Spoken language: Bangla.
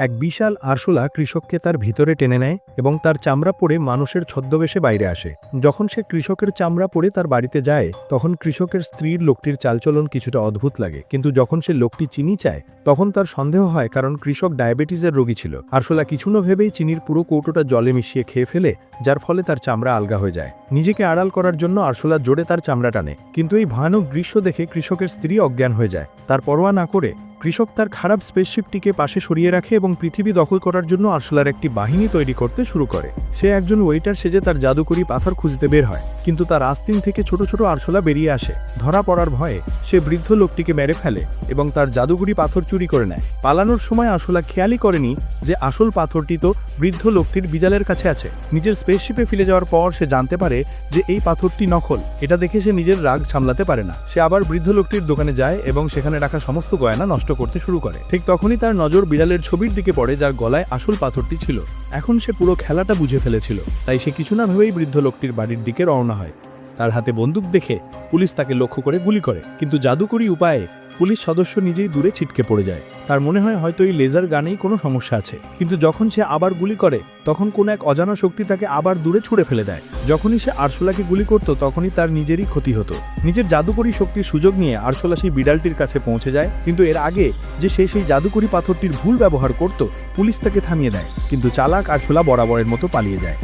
এক বিশাল আরশোলা কৃষককে তার ভিতরে টেনে নেয় এবং তার চামড়া পরে মানুষের ছদ্মবেশে বাইরে আসে। যখন সে কৃষকের চামড়া পরে তার বাড়িতে যায় তখন কৃষকের স্ত্রীর লোকটির চালচলন কিছুটা অদ্ভুত লাগে, কিন্তু যখন সে লোকটি চিনি চায় তখন তার সন্দেহ হয়, কারণ কৃষক ডায়াবেটিসের রোগী ছিল। আরশোলা কিছু না ভেবেই চিনির পুরো কৌটোটা জলে মিশিয়ে খেয়ে ফেলে, যার ফলে তার চামড়া আলগা হয়ে যায়। নিজেকে আড়াল করার জন্য আরশোলা জোরে তার চামড়া টানে, কিন্তু এই ভয়ানক দৃশ্য দেখে কৃষকের স্ত্রী অজ্ঞান হয়ে যায়। তার পরোয়া না করে কৃষক তার খারাপ স্পেসশিপটিকে পাশে সরিয়ে রাখে এবং পৃথিবী দখল করার জন্য আরশোলার একটি বাহিনী তৈরি করতে শুরু করে। সে একজন ওয়েটার সেজে তার জাদুকরি পাথর খুঁজতে বের হয়, কিন্তু তার আস্তিন থেকে ছোট ছোট আরশোলা বেরিয়ে আসে। ধরা পড়ার ভয়ে সে বৃদ্ধ লোকটিকে মেরে ফেলে এবং তার জাদুকরি পাথর চুরি করে নেয়। পালানোর সময় আরশোলা খেয়ালই করেনি যে আসল পাথরটি তো বৃদ্ধ লোকটির বিড়ালের কাছে আছে। নিজের স্পেসশিপে ফিরে যাওয়ার পর সে জানতে পারে যে এই পাথরটি নকল। এটা দেখে সে নিজের রাগ সামলাতে পারে না। সে আবার বৃদ্ধ লোকটির দোকানে যায় এবং সেখানে রাখা সমস্ত গয়না নষ্ট করতে শুরু করে। ঠিক তখনই তার নজর বিড়ালের ছবির দিকে পড়ে, যার গলায় আসল পাথরটি ছিল। এখন সে পুরো খেলাটা বুঝে ফেলেছিল, তাই সে কিছু না ভেবেই বৃদ্ধ লোকটির বাড়ির দিকে রওনা হয়। তার হাতে বন্দুক দেখে পুলিশ তাকে লক্ষ্য করে গুলি করে, কিন্তু জাদুকরি উপায়ে পুলিশ সদস্য নিজেই দূরে ছিটকে পড়ে যায়। তার মনে হয় হয়তো এই লেজার গানেই কোনো সমস্যা আছে, কিন্তু যখন সে আবার গুলি করে তখন কোনো এক অজানা শক্তি তাকে আবার দূরে ছুঁড়ে ফেলে দেয়। যখনই সে আরশোলাকে গুলি করত তখনই তার নিজেরই ক্ষতি হতো। নিজের জাদুকরি শক্তির সুযোগ নিয়ে আরশোলা সেই বিড়ালটির কাছে পৌঁছে যায়, কিন্তু এর আগে যে সে সেই জাদুকরি পাথরটির ভুল ব্যবহার করত পুলিশ তাকে থামিয়ে দেয়, কিন্তু চালাক আরশোলা বরাবরের মতো পালিয়ে যায়।